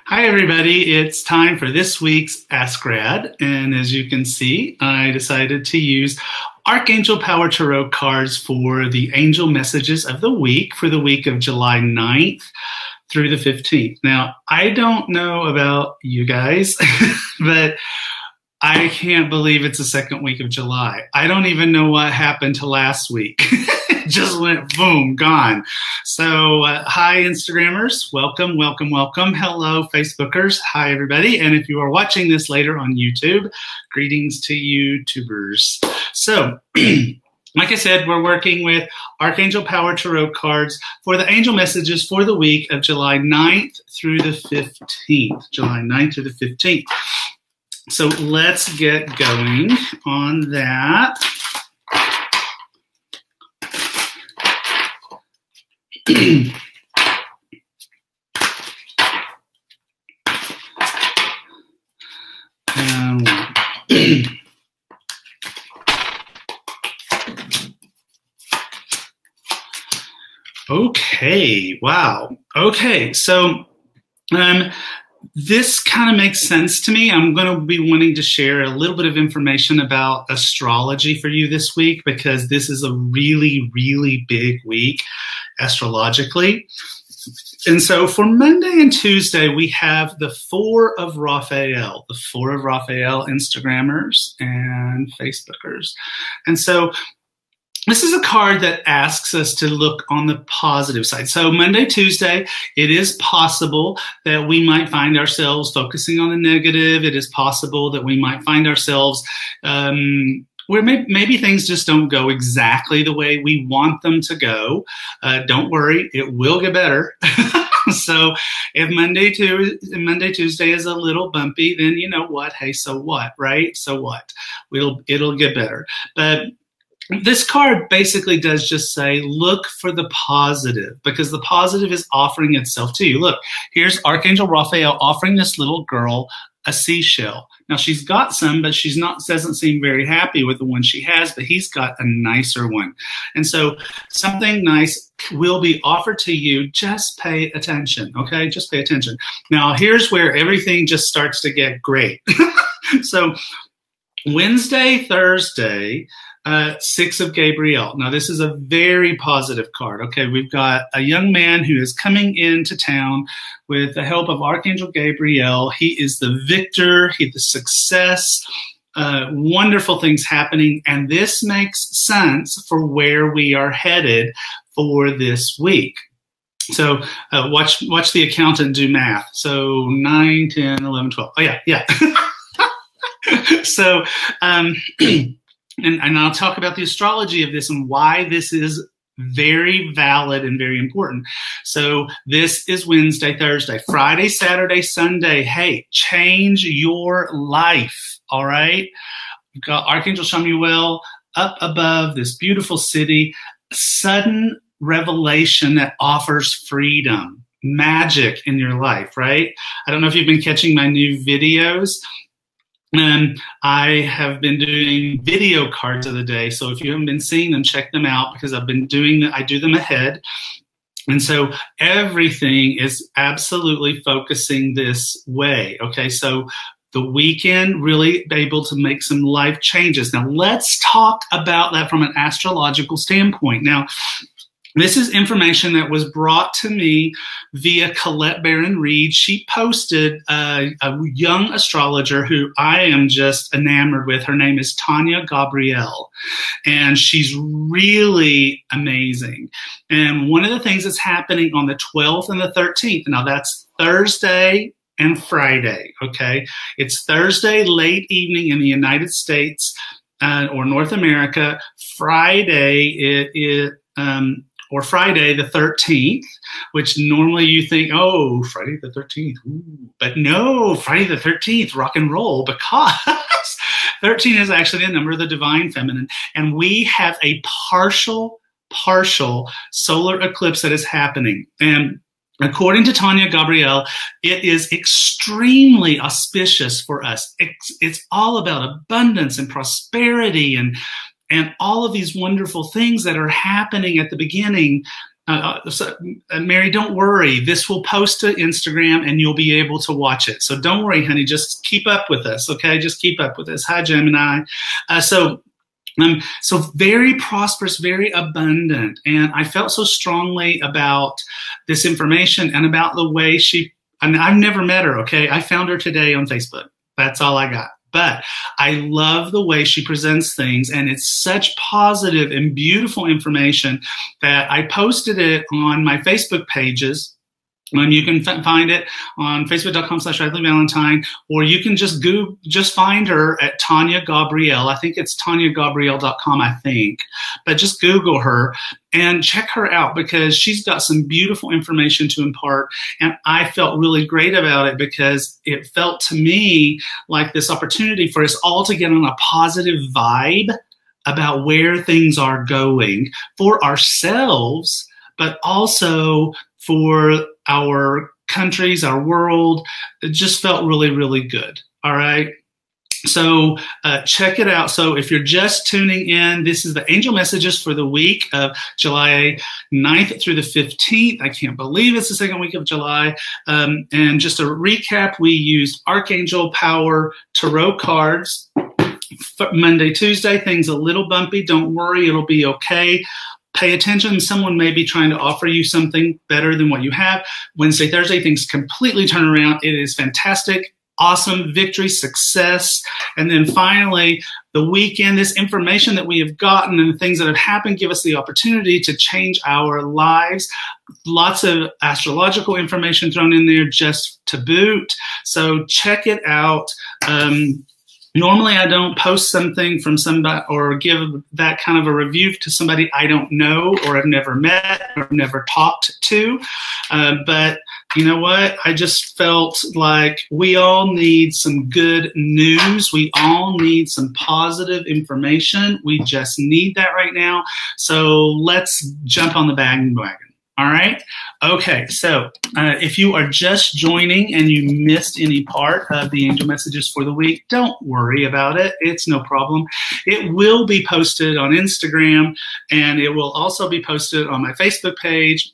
Hi, everybody. It's time for this week's Ask Rad. And as you can see, I decided to use Archangel Power Tarot cards for the angel messages of the week for the week of July 9th through the 15th. Now, I don't know about you guys, but I can't believe it's the second week of July. I don't even know what happened to last week. It just went boom, gone. So hi, Instagrammers. Welcome, welcome, welcome. Hello, Facebookers. Hi, everybody. And if you are watching this later on YouTube, greetings to YouTubers. So like I said, we're working with Archangel Power Tarot cards for the angel messages for the week of July 9th through the 15th. July 9th through the 15th. So let's get going on that. Okay, wow. Okay, so this kind of makes sense to me. I'm going to be wanting to share a little bit of information about astrology for you this week because this is a really, really big week astrologically. And so for Monday and Tuesday, we have the Four of Raphael, the Four of Raphael Instagrammers and Facebookers. And so this is a card that asks us to look on the positive side. So Monday, Tuesday, it is possible that we might find ourselves focusing on the negative. It is possible that we might find ourselves where maybe things just don't go exactly the way we want them to go. Don't worry, it will get better. So if Monday, Tuesday is a little bumpy, then you know what? Hey, so what, right? So what? It'll get better. But this card basically does just say, look for the positive, because the positive is offering itself to you. Look, here's Archangel Raphael offering this little girl a seashell. Now, she's got some, but doesn't seem very happy with the one she has, but he's got a nicer one. And so something nice will be offered to you. Just pay attention, okay? Just pay attention. Now, here's where everything just starts to get great. So Wednesday, Thursday, Six of Gabriel. Now, this is a very positive card. Okay, we've got a young man who is coming into town with the help of Archangel Gabriel. He is the victor. He's the success. Wonderful things happening. And this makes sense for where we are headed for this week. So watch the accountant do math. So 9, 10, 11, 12. Oh, yeah. So, and I'll talk about the astrology of this and why this is very valid and very important. So this is Wednesday, Thursday, Friday, Saturday, Sunday. Hey, change your life, all right? We've got Archangel Chamuel up above this beautiful city, sudden revelation that offers freedom, magic in your life, right? I don't know if you've been catching my new videos. I have been doing video cards of the day. So if you haven't been seeing them, check them out because I do them ahead. And so everything is absolutely focusing this way. Okay. So the weekend really able to make some life changes. Now let's talk about that from an astrological standpoint. Now, this is information that was brought to me via Colette Baron-Reid. She posted a young astrologer who I am just enamored with. Her name is Tanya Gabrielle, and she's really amazing. And one of the things that's happening on the 12th and the 13th, now that's Thursday and Friday, okay? It's Thursday late evening in the United States or North America. Friday or Friday the 13th, which normally you think, oh, Friday the 13th. Ooh. But no, Friday the 13th, rock and roll, because 13 is actually the number of the divine feminine. And we have a partial solar eclipse that is happening. And according to Tanya Gabrielle, it is extremely auspicious for us. It's all about abundance and prosperity and all of these wonderful things that are happening at the beginning Mary, don't worry. This will post to Instagram and you'll be able to watch it. So don't worry, honey. Just keep up with us, okay? Just keep up with us. Hi, Gemini. So very prosperous, very abundant. And I felt so strongly about this information and about the way I've never met her, okay? I found her today on Facebook. That's all I got. But I love the way she presents things, and it's such positive and beautiful information that I posted it on my Facebook pages. You can find it on facebook.com/RadleyValentine, or you can just find her at Tanya Gabrielle. I think it's TanyaGabrielle.com, I think. But just Google her and check her out because she's got some beautiful information to impart. And I felt really great about it because it felt to me like this opportunity for us all to get on a positive vibe about where things are going for ourselves, but also for our countries, our world. It just felt really, really good. All right. So check it out. So if you're just tuning in, this is the angel messages for the week of July 9th through the 15th. I can't believe it's the second week of July. And just a recap, we used Archangel Power Tarot cards. Monday, Tuesday, things a little bumpy. Don't worry, it'll be okay. Pay attention. Someone may be trying to offer you something better than what you have. Wednesday, Thursday, things completely turn around. It is fantastic, awesome, victory, success. And then finally, the weekend, this information that we have gotten and the things that have happened give us the opportunity to change our lives. Lots of astrological information thrown in there just to boot. So check it out. Normally, I don't post something from somebody or give that kind of a review to somebody I don't know or have never met or never talked to. But you know what? I just felt like we all need some good news. We all need some positive information. We just need that right now. So let's jump on the bandwagon. All right. Okay. So if you are just joining and you missed any part of the angel messages for the week, don't worry about it. It's no problem. It will be posted on Instagram, and it will also be posted on my Facebook page,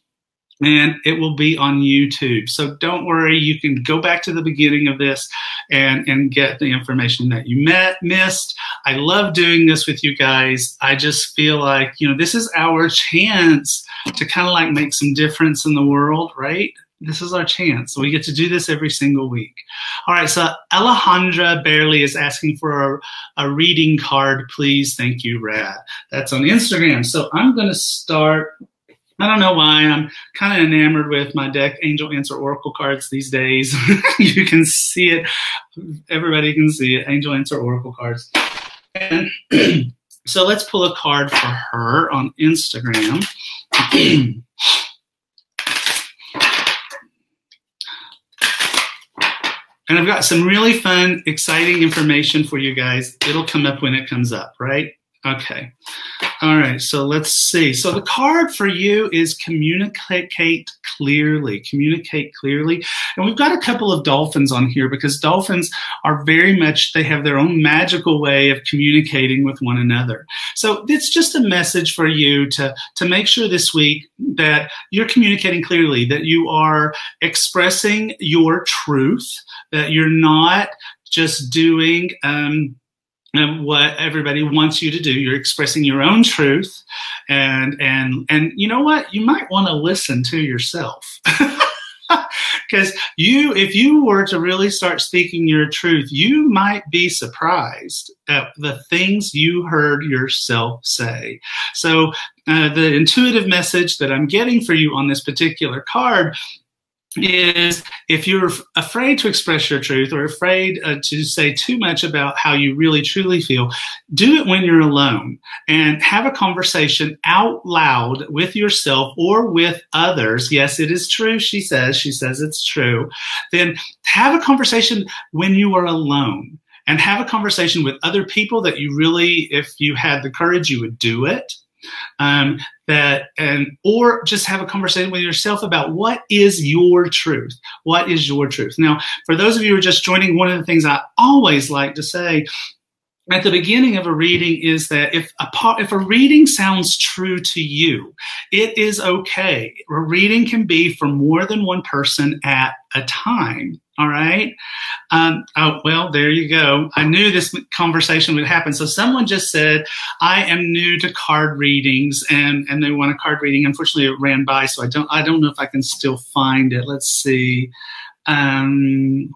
and it will be on YouTube. So don't worry. You can go back to the beginning of this and get the information that you missed. I love doing this with you guys. I just feel like, this is our chance to kind of like make some difference in the world, right? This is our chance. So we get to do this every single week. All right. So Alejandra Barely is asking for a reading card, please. Thank you, Rad. That's on Instagram. So I'm going to start. I don't know why. I'm kind of enamored with my deck Angel Answer Oracle cards these days. You can see it. Everybody can see it. Angel Answer Oracle cards. And so let's pull a card for her on Instagram. And I've got some really fun, exciting information for you guys. It'll come up when it comes up, right? Okay. All right. So let's see. So the card for you is communicate clearly. Communicate clearly. And we've got a couple of dolphins on here because dolphins are very much, they have their own magical way of communicating with one another. So it's just a message for you to make sure this week that you're communicating clearly, that you are expressing your truth, that you're not just doing what everybody wants you to do. You're expressing your own truth, and you know what? You might want to listen to yourself. Because if you were to really start speaking your truth, you might be surprised at the things you heard yourself say. So the intuitive message that I'm getting for you on this particular card is if you're afraid to express your truth or afraid to say too much about how you really truly feel, do it when you're alone and have a conversation out loud with yourself or with others. Yes, it is true. She says it's true. Then have a conversation when you are alone and have a conversation with other people that you really, if you had the courage, you would do it. Or just have a conversation with yourself about what is your truth. What is your truth? Now, for those of you who are just joining, one of the things I always like to say at the beginning of a reading is that if a reading sounds true to you, it is okay. A reading can be for more than one person at a time. All right. Oh, well, there you go. I knew this conversation would happen. So someone just said, I am new to card readings, and they want a card reading. Unfortunately, it ran by, so I don't know if I can still find it. Let's see. Well,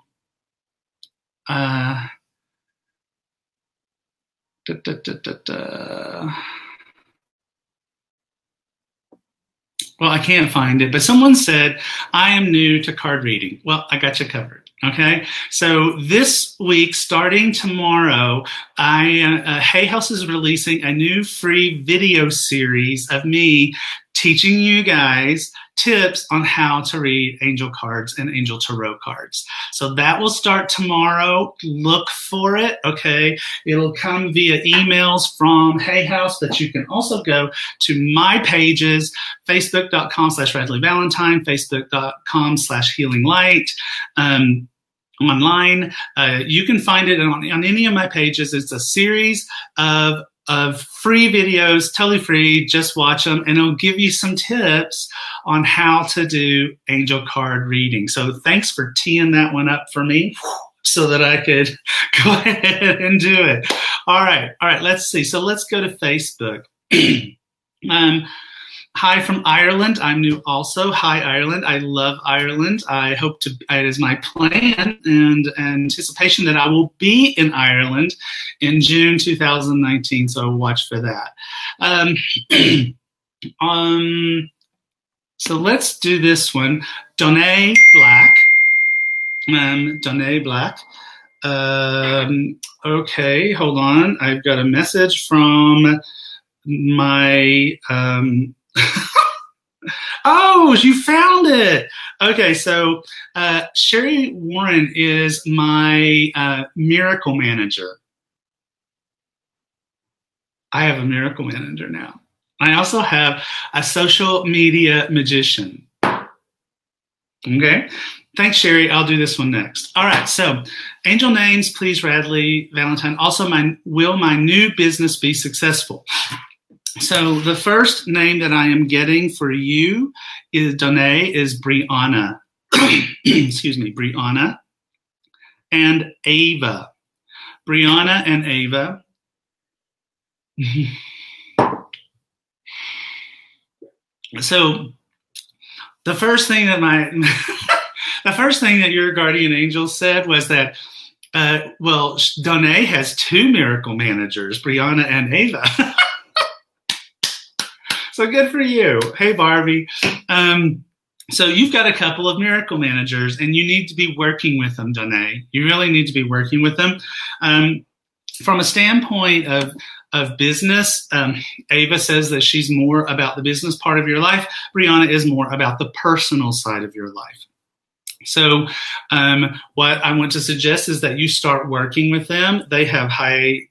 I can't find it, but someone said, I am new to card reading. Well, I got you covered. Okay. So this week, starting tomorrow, Hay House is releasing a new free video series of me teaching you guys tips on how to read angel cards and angel tarot cards. So that will start tomorrow. Look for it, okay? It'll come via emails from Hay House, but you can also go to my pages, facebook.com/Radleigh Valentine, facebook.com/healinglight. Online. You can find it on any of my pages. It's a series of free videos, totally free. Just watch them, and it'll give you some tips on how to do angel card reading. So thanks for teeing that one up for me so that I could go ahead and do it. All right. Let's see. So let's go to Facebook. Hi from Ireland. I'm new also. Hi, Ireland. I love Ireland. I hope to, it is my plan and anticipation that I will be in Ireland in June 2019. So watch for that. So let's do this one. Donnay Black. Donnay Black. Okay, hold on. I've got a message from my, oh, you found it. Okay, so Sherry Warren is my miracle manager. I have a miracle manager now. I also have a social media magician. Okay, thanks, Sherry. I'll do this one next. All right, so angel names, please, Radleigh Valentine. Also, will my new business be successful? So the first name that I am getting for you is Donnay, is Brianna. Excuse me, Brianna and Ava. Brianna and Ava. So the first thing that the first thing that your guardian angel said was that, well, Donnay has two miracle managers, Brianna and Ava. So good for you. Hey, Barbie. So you've got a couple of miracle managers, and you need to be working with them, Donnay. You really need to be working with them. From a standpoint of business, Ava says that she's more about the business part of your life. Brianna is more about the personal side of your life. So what I want to suggest is that you start working with them. They have high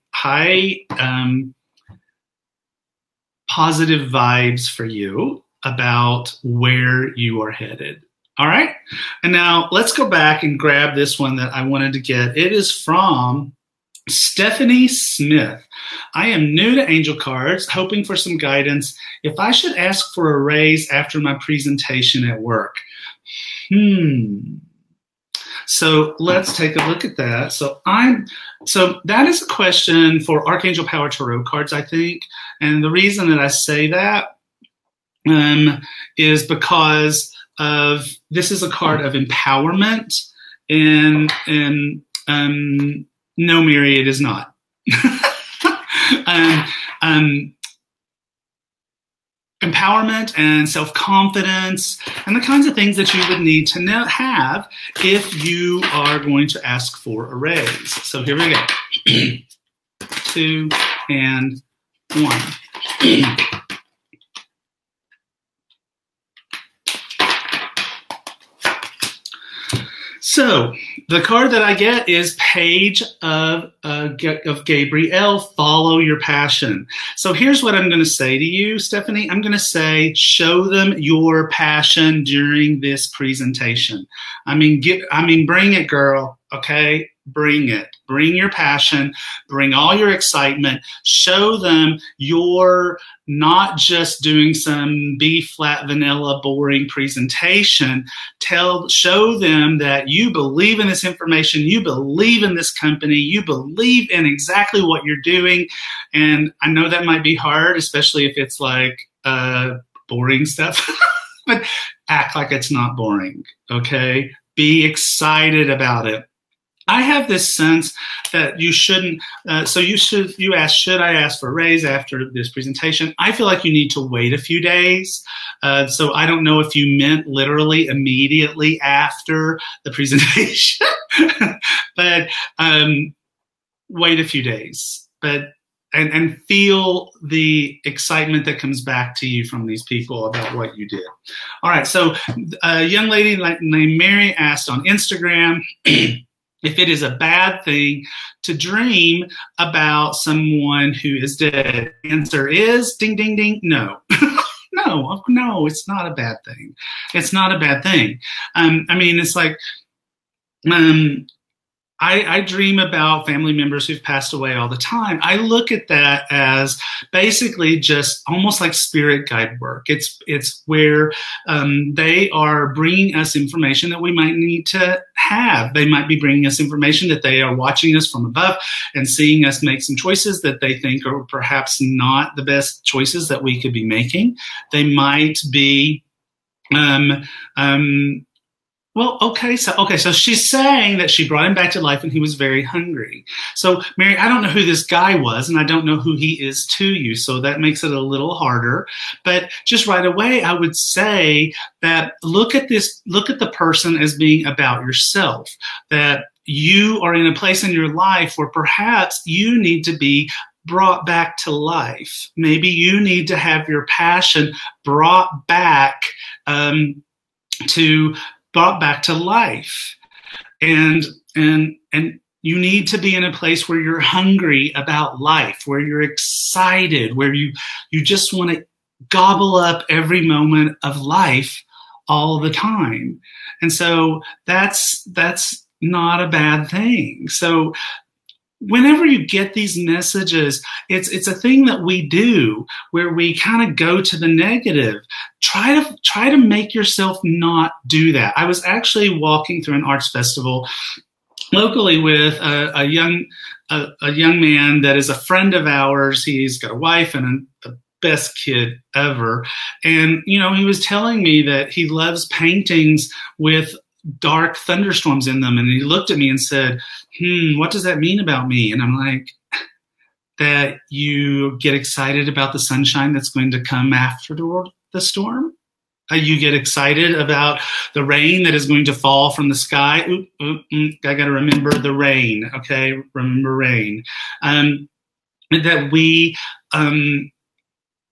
positive vibes for you about where you are headed. All right. And now let's go back and grab this one that I wanted to get. It is from Stephanie Smith. I am new to angel cards, hoping for some guidance. If I should ask for a raise after my presentation at work. So let's take a look at that. So that is a question for Archangel Power Tarot cards, I think. And the reason that I say that is because of this is a card of empowerment, and no, Mary, it is not. Empowerment and self-confidence and the kinds of things that you would need to have if you are going to ask for a raise. So here we go. 2 and 1. So the card that I get is Page of Gabriel, Follow Your Passion. So here's what I'm going to say to you, Stephanie. I'm going to say, show them your passion during this presentation. I mean, bring it, girl. Okay, bring it. Bring your passion, bring all your excitement, show them you're not just doing some B flat vanilla boring presentation. Show them that you believe in this information, you believe in this company, you believe in exactly what you're doing. And I know that might be hard, especially if it's like boring stuff, but act like it's not boring, okay? Be excited about it. I have this sense that you shouldn't. You asked, should I ask for a raise after this presentation? I feel like you need to wait a few days. So I don't know if you meant literally immediately after the presentation, but wait a few days. And feel the excitement that comes back to you from these people about what you did. All right. So a young lady named Mary asked on Instagram. If it is a bad thing to dream about someone who is dead, answer is ding, ding, ding, no. No, it's not a bad thing. It's not a bad thing. I mean, it's like, I dream about family members who've passed away all the time. I look at that as basically just almost like spirit guide work. It's where they are bringing us information that we might need to have. They might be bringing us information that they are watching us from above and seeing us make some choices that they think are perhaps not the best choices that we could be making. They might be So she's saying that she brought him back to life and he was very hungry. So, Mary, I don't know who this guy was, and I don't know who he is to you, so that makes it a little harder. But just right away, I would say that look at the person as being about yourself, that you are in a place in your life where perhaps you need to be brought back to life. Maybe you need to have your passion brought back to life, and you need to be in a place where you're hungry about life, where you're excited, where you just want to gobble up every moment of life all the time. And so that's not a bad thing. So whenever you get these messages, it's a thing that we do where we kind of go to the negative. Try to make yourself not do that. I was actually walking through an arts festival locally with a young man that is a friend of ours. He's got a wife and the best kid ever. And, he was telling me that he loves paintings with dark thunderstorms in them. And he looked at me and said, what does that mean about me? And I'm like, that you get excited about the sunshine that's going to come after the storm. You get excited about the rain that is going to fall from the sky. I got to remember the rain. Okay. Remember rain. That we,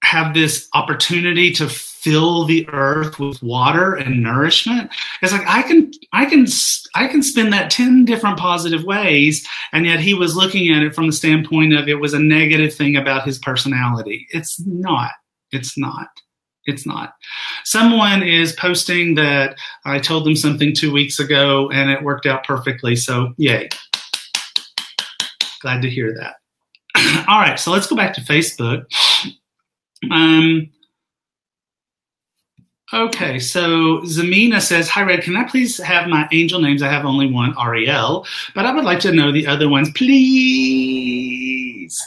have this opportunity to fill the earth with water and nourishment. It's like I can spin that 10 different positive ways, and yet he was looking at it from the standpoint of it was a negative thing about his personality. It's not. Someone is posting that I told them something 2 weeks ago and it worked out perfectly. So yay. Glad to hear that. All right, so let's go back to Facebook. Okay, so Zamina says, hi, Red, can I please have my angel names? I have only one, Ariel, but I would like to know the other ones, please.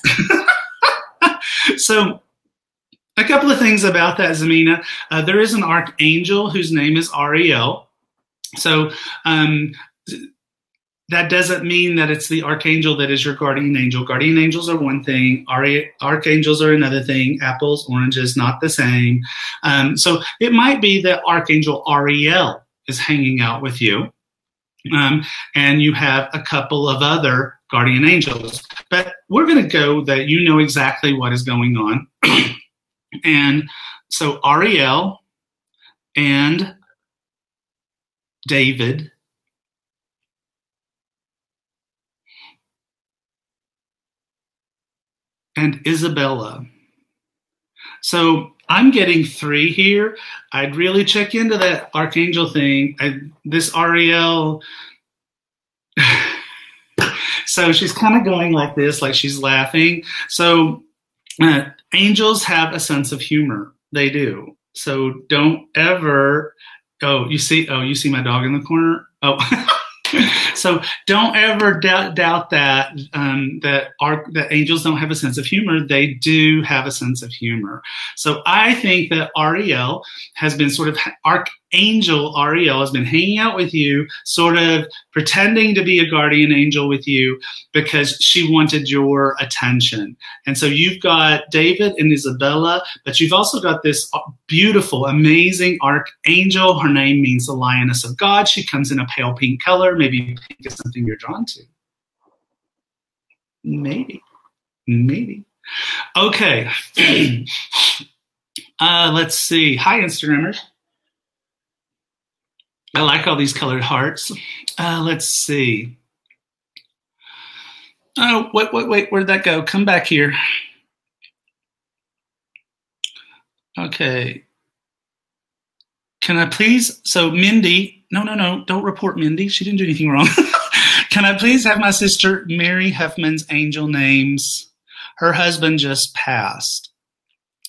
So a couple of things about that, Zamina. There is an archangel whose name is Ariel. So that doesn't mean that it's the archangel that is your guardian angel. Guardian angels are one thing. Archangels are another thing. Apples, oranges, not the same. So it might be that Archangel Ariel is hanging out with you. And you have a couple of other guardian angels. But we're going to go that you know exactly what is going on. And so Ariel and David and Isabella. So I'm getting 3 here. I'd really check into that archangel thing. This Ariel, So she's kind of going like this, like she's laughing. So angels have a sense of humor. They do. So don't ever. You see my dog in the corner. Oh. So don't ever doubt that that angels don't have a sense of humor. They do have a sense of humor. So I think that Ariel has been Archangel Ariel has been hanging out with you, sort of pretending to be a guardian angel with you because she wanted your attention. And so you've got David and Isabella, but you've also got this beautiful, amazing archangel. Her name means the lioness of God. She comes in a pale pink color. Maybe pink is something you're drawn to. Maybe. Okay. Let's see. Hi, Instagrammers. I like all these colored hearts. Let's see. Oh, wait. Where'd that go? Come back here. Okay. Can I please? So Mindy, no, don't report Mindy. She didn't do anything wrong. Can I please have my sister Mary Huffman's angel names? Her husband just passed.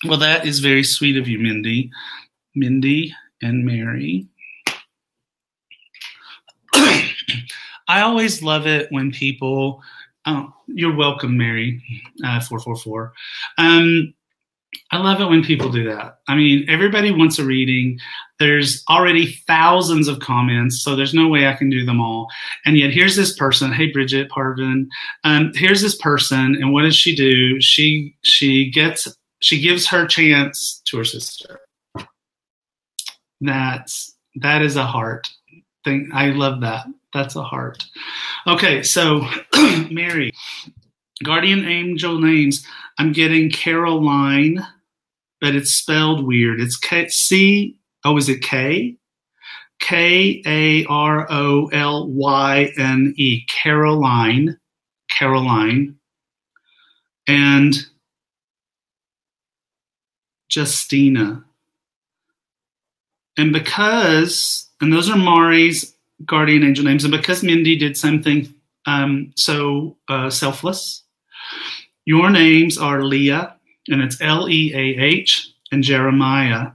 Well, that is very sweet of you, Mindy. Mindy and Mary. I always love it when people, you're welcome, Mary, 444. I love it when people do that. I mean, everybody wants a reading. There's already thousands of comments, so there's no way I can do them all. And yet here's this person. Hey, Bridget Parvin. Here's this person, and what does she do? She gives her chance to her sister. That is a heart thing. I love that. That's a heart. Okay, so Mary, guardian angel names. I'm getting Caroline, but it's spelled weird. It's is it K? K-A-R-O-L-Y-N-E. Caroline. And Justina. And those are Mari's guardian angel names, and because Mindy did something so selfless, your names are Leah, and it's Leah, and Jeremiah.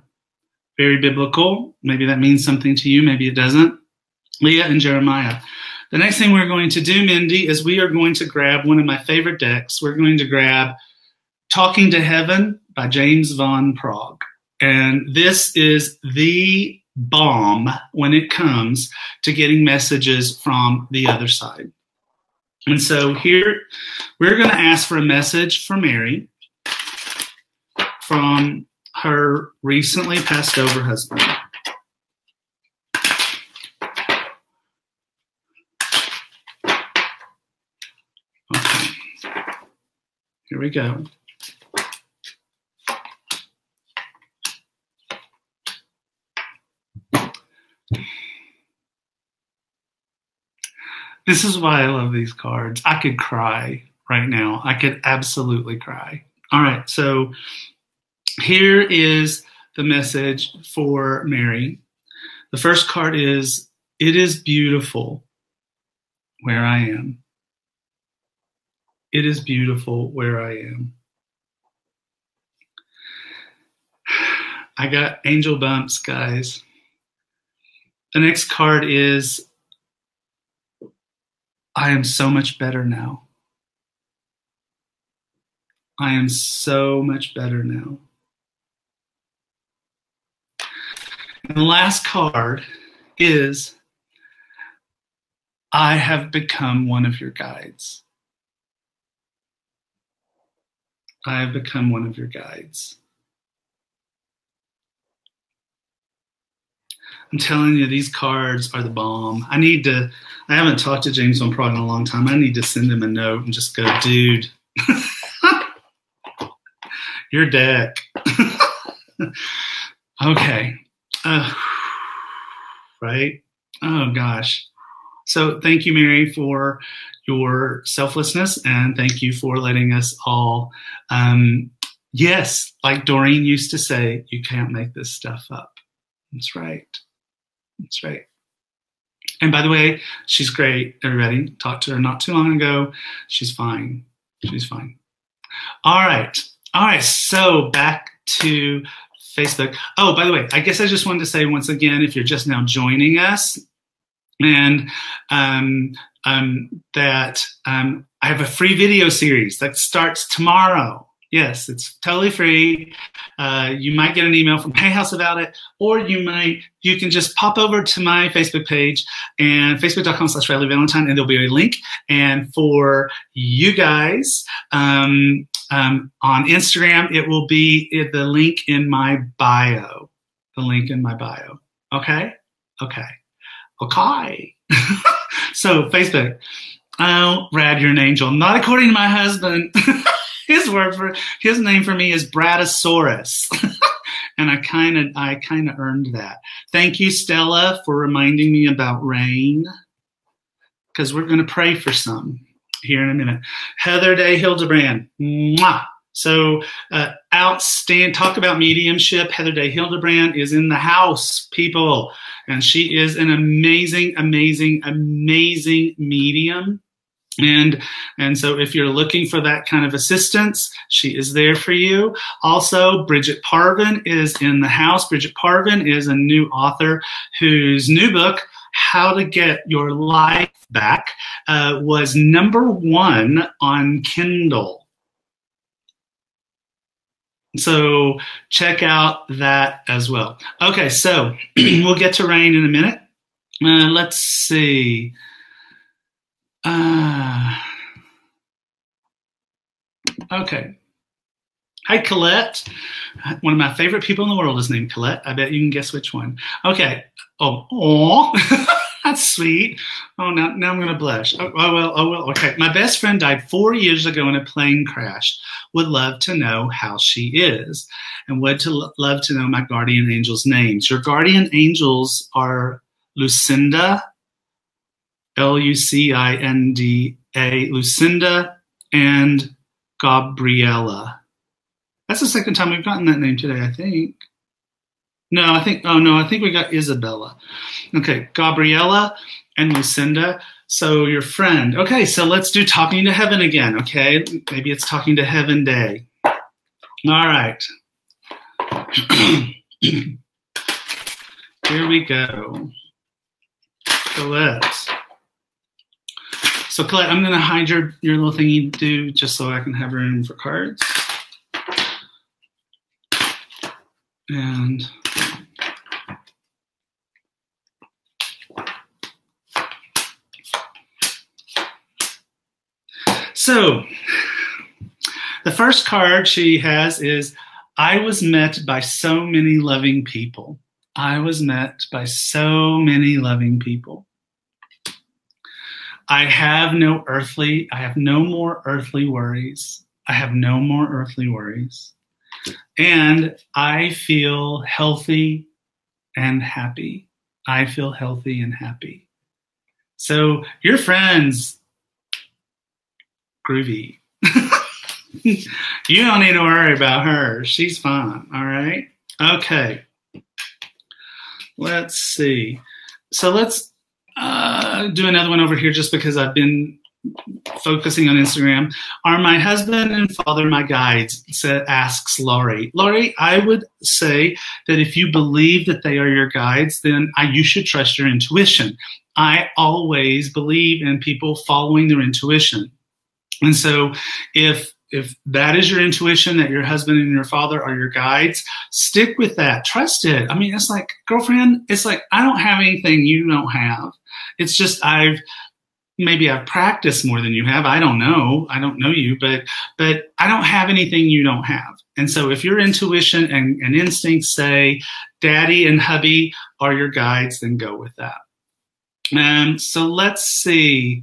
Very biblical. Maybe that means something to you, maybe it doesn't. Leah and Jeremiah. The next thing we're going to do, Mindy, is we are going to grab one of my favorite decks. We're going to grab Talking to Heaven by James Van Praagh. And this is the bomb when it comes to getting messages from the other side. And so here we're going to ask for a message for Mary from her recently passed over husband. Okay. Here we go. This is why I love these cards. I could cry right now. I could absolutely cry. All right, so here is the message for Mary. The first card is, it is beautiful where I am. It is beautiful where I am. I got angel bumps, guys. The next card is, I am so much better now. I am so much better now. And the last card is, I have become one of your guides. I have become one of your guides. I'm telling you, these cards are the bomb. I haven't talked to James Van Praagh in a long time. I need to send him a note and just go, dude, your deck. Okay. Right? Oh, gosh. So thank you, Mary, for your selflessness, and thank you for letting us all, yes, like Doreen used to say, you can't make this stuff up. That's right. That's right. And by the way, she's great. Everybody talked to her not too long ago. She's fine. She's fine. All right. All right. So back to Facebook. Oh, by the way, I guess I just wanted to say once again, if you're just now joining us, and that I have a free video series that starts tomorrow. Yes, it's totally free. You might get an email from Hay House about it, or you can just pop over to my Facebook page and facebook.com/RadleyValentine, and there'll be a link. And for you guys on Instagram, it will be the link in my bio. The link in my bio. Okay? Okay. Okay. So Facebook. Oh, Rad, you're an angel. Not according to my husband. His name for me is Bradosaurus. And I kind of earned that. Thank you, Stella, for reminding me about rain, because we're going to pray for some here in a minute. Heather Day Hildebrand. Mwah. So outstanding. Talk about mediumship. Heather Day Hildebrand is in the house, people. And she is an amazing, amazing, amazing medium. And so if you're looking for that kind of assistance, she is there for you. Also, Bridget Parvin is in the house. Bridget Parvin is a new author whose new book, How to Get Your Life Back, was #1 on Kindle. So check out that as well. Okay, so we'll get to rain in a minute. Let's see. Okay. Hi, Colette. One of my favorite people in the world is named Colette. I bet you can guess which one. Okay. Oh, that's sweet. Oh, now I'm going to blush. Oh, well. Okay. My best friend died 4 years ago in a plane crash. Would love to know how she is, and would love to know my guardian angels' names. Your guardian angels are Lucinda, Lucinda, Lucinda, and Gabriella. That's the second time we've gotten that name today, I think. I think we got Isabella. Okay, Gabriella and Lucinda. So your friend. Okay, so let's do Talking to Heaven again, okay? Maybe it's Talking to Heaven Day. All right. Here we go. Colette. So Colette, I'm going to hide your little thing you do just so I can have room for cards. And so the first card she has is, I was met by so many loving people. I was met by so many loving people. I have no more earthly worries. I have no more earthly worries. And I feel healthy and happy. I feel healthy and happy. So your friend's groovy. You don't need to worry about her. She's fine. All right. Okay. Let's see. So let's do another one over here just because I've been focusing on Instagram. Are my husband and father my guides? Asks Laurie. Laurie, I would say that if you believe that they are your guides, then you should trust your intuition. I always believe in people following their intuition. And so if that is your intuition, that your husband and your father are your guides, stick with that. Trust it. I mean, it's like, girlfriend, it's like, I don't have anything you don't have. It's just maybe I've practiced more than you have. I don't know. I don't know you, but I don't have anything you don't have. And so if your intuition and instincts say daddy and hubby are your guides, then go with that. So let's see.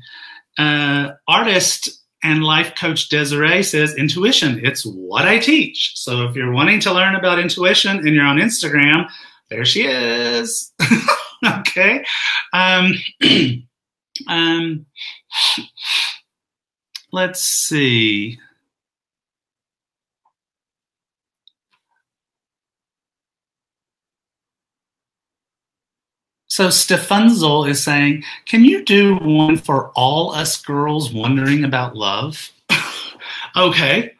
Artist and life coach Desiree says, intuition, it's what I teach. So if you're wanting to learn about intuition and you're on Instagram, there she is. Okay. Let's see. So Stefanzel is saying, can you do one for all us girls wondering about love? Okay.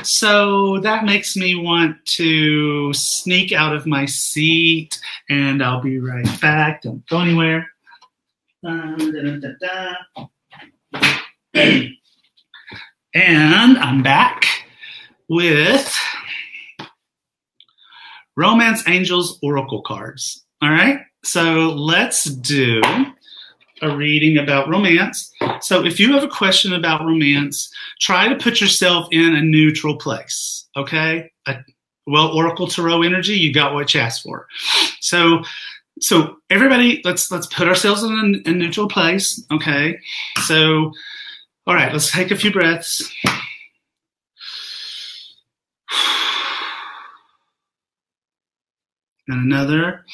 So that makes me want to sneak out of my seat, and I'll be right back. Don't go anywhere. And I'm back with Romance Angels Oracle cards. All right, so let's do a reading about romance. So if you have a question about romance, try to put yourself in a neutral place, okay? Well, Oracle Tarot energy, you got what you asked for. So everybody, let's put ourselves in a neutral place, okay? So, all right, let's take a few breaths. And another.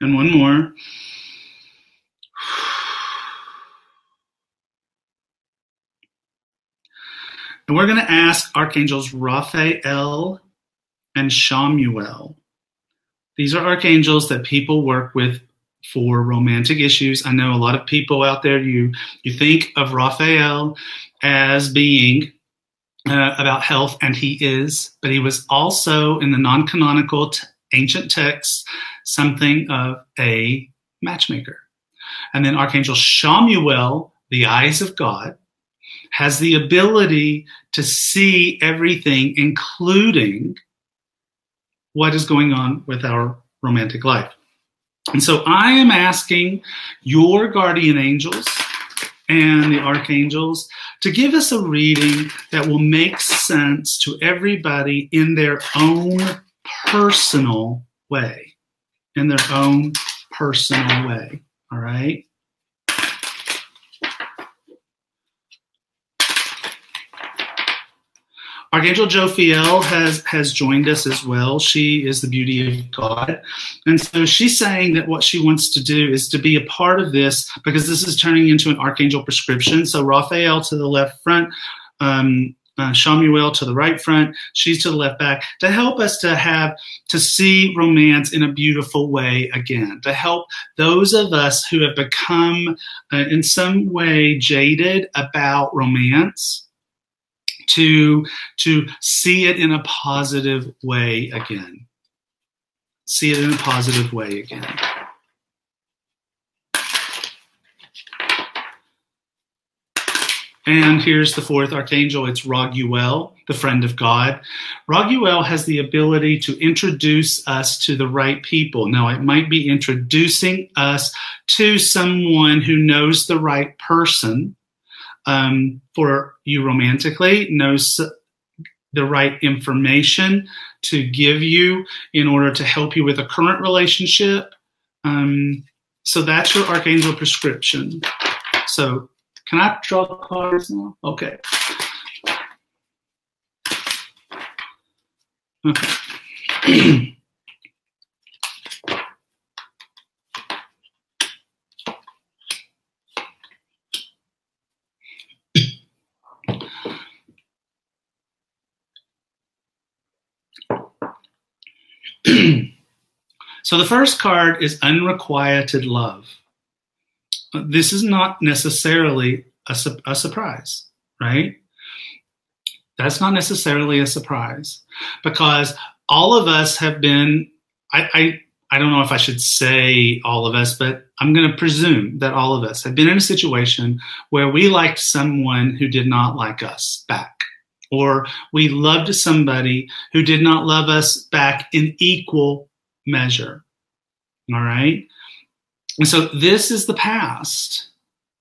And one more. And we're going to ask Archangels Raphael and Chamuel. These are archangels that people work with for romantic issues. I know a lot of people out there, you think of Raphael as being about health, and he is, but he was also in the non-canonical ancient texts something of a matchmaker. And then Archangel Chamuel, the eyes of God, has the ability to see everything, including what is going on with our romantic life. And so I am asking your guardian angels and the archangels to give us a reading that will make sense to everybody in their own personal way. In their own personal way. All right? Archangel Jophiel has joined us as well. She is the beauty of God. And so she's saying that what she wants to do is to be a part of this, because this is turning into an archangel prescription. So Raphael to the left front, Chamuel to the right front, she's to the left back, to help us to see romance in a beautiful way again, to help those of us who have become in some way jaded about romance, to see it in a positive way again. See it in a positive way again. And here's the fourth archangel. It's Raguel, the friend of God. Raguel has the ability to introduce us to the right people. Now, it might be introducing us to someone who knows the right person for you romantically, knows the right information to give you in order to help you with a current relationship. So that's your archangel prescription. So can I draw cards now? Okay. Okay. So the first card is unrequited love. This is not necessarily a surprise, right? That's not necessarily a surprise, because all of us have been, I don't know if I should say all of us, but I'm going to presume that all of us have been in a situation where we liked someone who did not like us back, or we loved somebody who did not love us back in equal measure. All right? And so this is the past.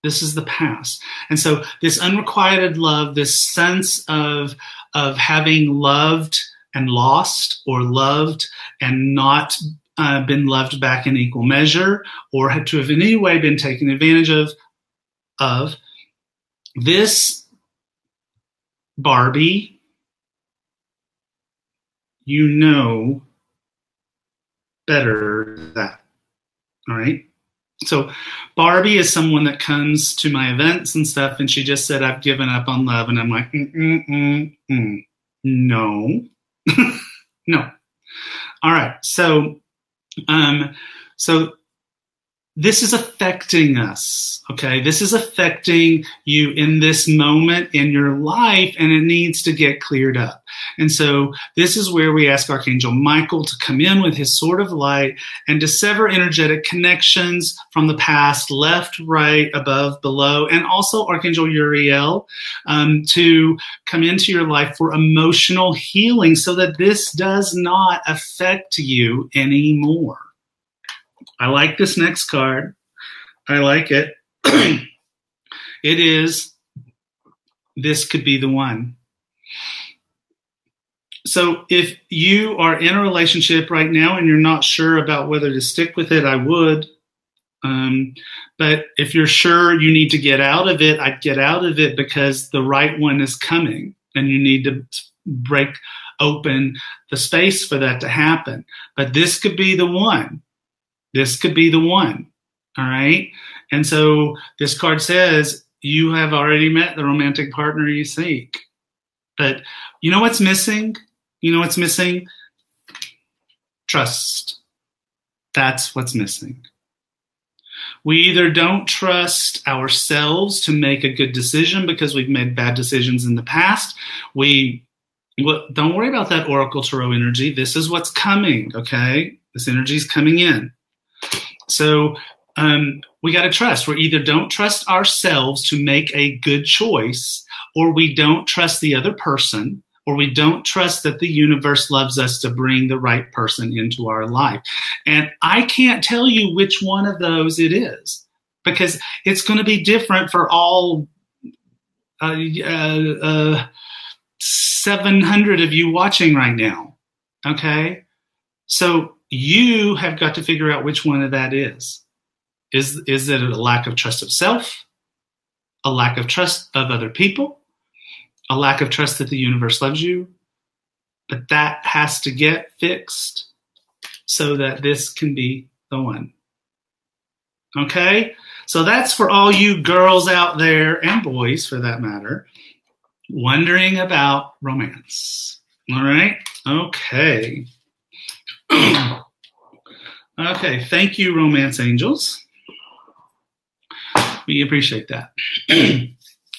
This is the past. And so this unrequited love, this sense of having loved and lost, or loved and not been loved back in equal measure, or had to have in any way been taken advantage of this, Barbie, you know better than that. All right? So Barbie is someone that comes to my events and stuff, and she just said, I've given up on love. And I'm like, no, No. No. All right. So this is affecting us, okay? This is affecting you in this moment in your life, and it needs to get cleared up. And so this is where we ask Archangel Michael to come in with his sword of light and to sever energetic connections from the past, left, right, above, below, and also Archangel Uriel to come into your life for emotional healing so that this does not affect you anymore. I like this next card. I like it. It is, this could be the one. So if you are in a relationship right now and you're not sure about whether to stick with it, I would. But if you're sure you need to get out of it, I'd get out of it because the right one is coming and you need to break open the space for that to happen. But this could be the one. This could be the one, all right? And so this card says you have already met the romantic partner you seek. But you know what's missing? You know what's missing? Trust. That's what's missing. We either don't trust ourselves to make a good decision because we've made bad decisions in the past. Don't worry about that Oracle Tarot energy. This is what's coming, okay? This energy is coming in. So we got to trust. We either don't trust ourselves to make a good choice, or we don't trust the other person, or we don't trust that the universe loves us to bring the right person into our life. And I can't tell you which one of those it is because it's going to be different for all 700 of you watching right now. Okay? So you have got to figure out which one of that is. Is it a lack of trust of self, a lack of trust of other people, a lack of trust that the universe loves you? But that has to get fixed so that this can be the one. Okay? So that's for all you girls out there, and boys for that matter, wondering about romance. All right? Okay. Okay, thank you, romance angels. We appreciate that.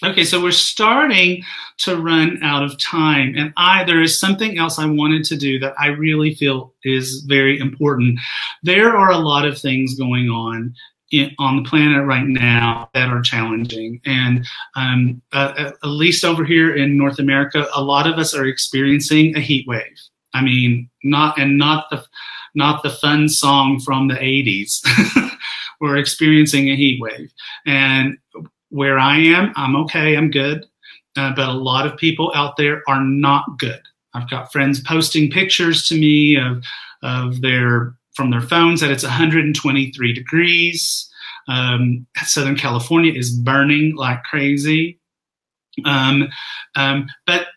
Okay, so we're starting to run out of time, and there is something else I wanted to do that I really feel is very important. There are a lot of things going on the planet right now that are challenging, and at least over here in North America, a lot of us are experiencing a heat wave. I mean, not the fun song from the 80s. We're experiencing a heat wave. And where I am, I'm okay, I'm good. But a lot of people out there are not good. I've got friends posting pictures to me from their phones that it's 123 degrees. Southern California is burning like crazy. But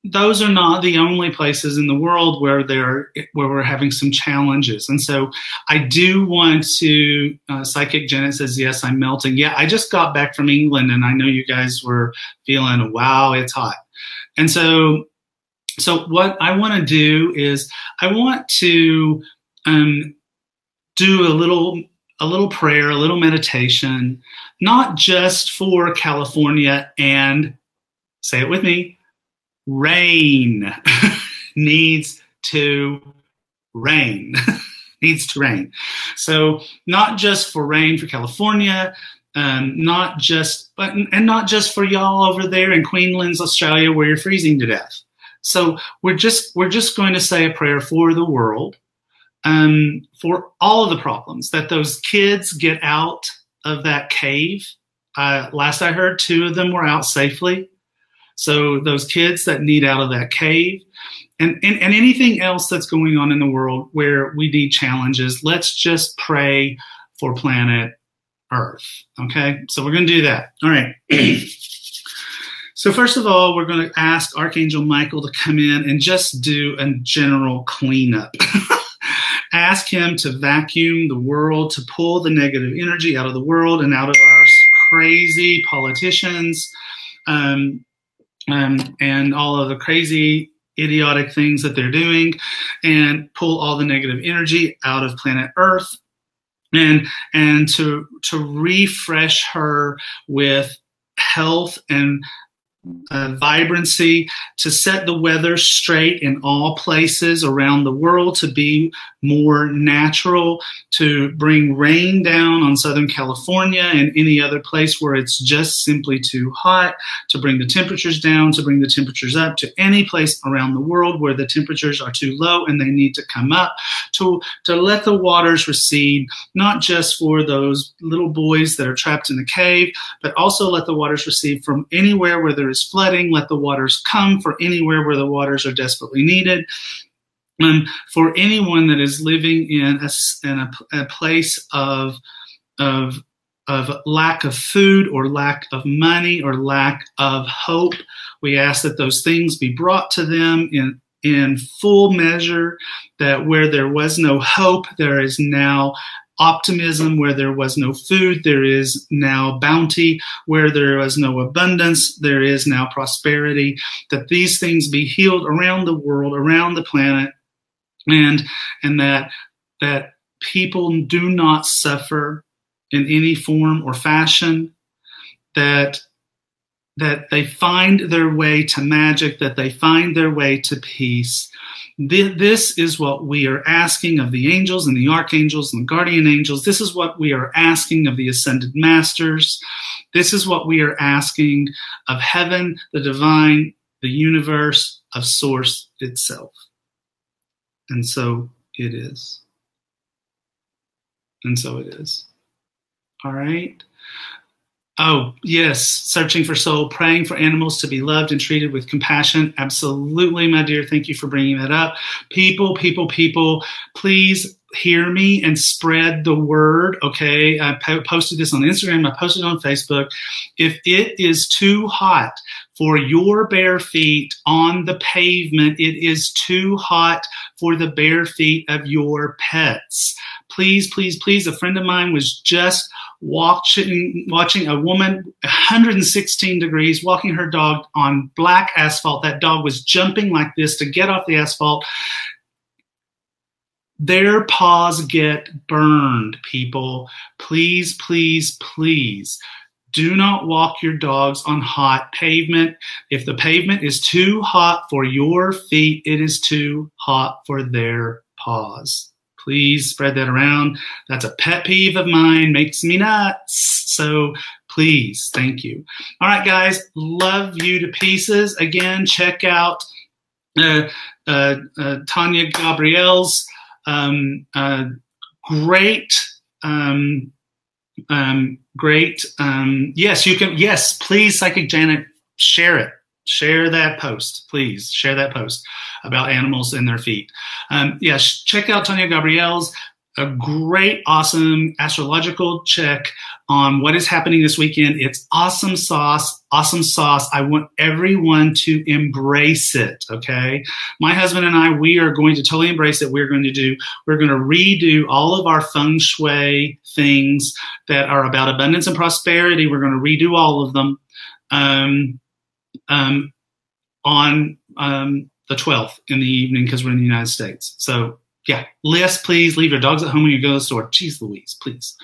those are not the only places in the world where we're having some challenges. And so I do want to, Psychic Janet says, yes, I'm melting. Yeah, I just got back from England and I know you guys were feeling, wow, it's hot. And so what I want to do is I want to do a little prayer, a little meditation, not just for California and, say it with me, rain. Needs to rain. Needs to rain. So not just for rain for California, not just for y'all over there in Queensland, Australia, where you're freezing to death. So we're just going to say a prayer for the world, for all of the problems that those kids get out of that cave. Last I heard, 2 of them were out safely. So those kids that need out of that cave and anything else that's going on in the world where we need challenges, let's just pray for planet Earth. Okay, so we're going to do that. All right. So first of all, we're going to ask Archangel Michael to come in and just do a general cleanup. Ask him to vacuum the world, to pull the negative energy out of the world and out of our crazy politicians, and all of the crazy idiotic things that they're doing and pull all the negative energy out of planet Earth, and to refresh her with health and vibrancy, to set the weather straight in all places around the world, to be more natural, to bring rain down on Southern California and any other place where it's just simply too hot, to bring the temperatures down, to bring the temperatures up to any place around the world where the temperatures are too low and they need to come up, to let the waters recede, not just for those little boys that are trapped in the cave, but also let the waters recede from anywhere where there is flooding. Let the waters come for anywhere where the waters are desperately needed. For anyone that is living in a place of lack of food or lack of money or lack of hope, we ask that those things be brought to them in full measure, that where there was no hope, there is now optimism. Where there was no food, there is now bounty. Where there was no abundance, there is now prosperity. That these things be healed around the world, around the planet, and that people do not suffer in any form or fashion, that they find their way to magic, that they find their way to peace. This is what we are asking of the angels and the archangels and the guardian angels. This is what we are asking of the ascended masters. This is what we are asking of heaven, the divine, the universe, of source itself. And so it is. And so it is. All right. Oh, yes. Searching for soul, praying for animals to be loved and treated with compassion. Absolutely, my dear. Thank you for bringing that up. People, please hear me and spread the word. Okay. I posted this on Instagram. I posted it on Facebook. If it is too hot for your bare feet on the pavement, it is too hot for the bare feet of your pets. Please, please, please. A friend of mine was just watching a woman, 116 degrees, walking her dog on black asphalt. That dog was jumping like this to get off the asphalt. Their paws get burned, people. Please, please, please. Do not walk your dogs on hot pavement. If the pavement is too hot for your feet, it is too hot for their paws. Please spread that around. That's a pet peeve of mine. Makes me nuts. So please, thank you. All right, guys. Love you to pieces. Again, check out Tanya Gabrielle's great. Yes, you can. Yes, please, Psychic Janet, share it. Share that post, please. Share that post about animals and their feet. Yes, check out Tanya Gabrielle's a great, awesome astrological check on what is happening this weekend. It's awesome sauce, awesome sauce. I want everyone to embrace it, okay? My husband and I, we are going to totally embrace it. We're going to redo all of our feng shui things that are about abundance and prosperity. We're going to redo all of them on the 12th in the evening because we're in the United States. So yeah, Liz, please leave your dogs at home when you go to the store. Jeez Louise, please.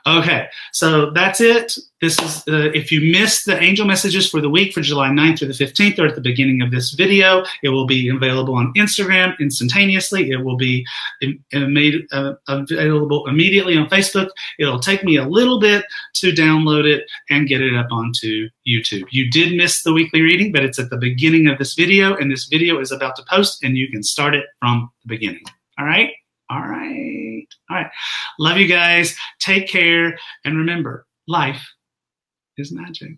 Okay, so that's it. This is, if you missed the angel messages for the week for July 9th through the 15th, or at the beginning of this video, it will be available on Instagram instantaneously. It will be made available immediately on Facebook. It'll take me a little bit to download it and get it up onto YouTube. You did miss the weekly reading, but it's at the beginning of this video, and this video is about to post, and you can start it from the beginning. All right? All right. All right. Love you guys. Take care. And remember, life is magic.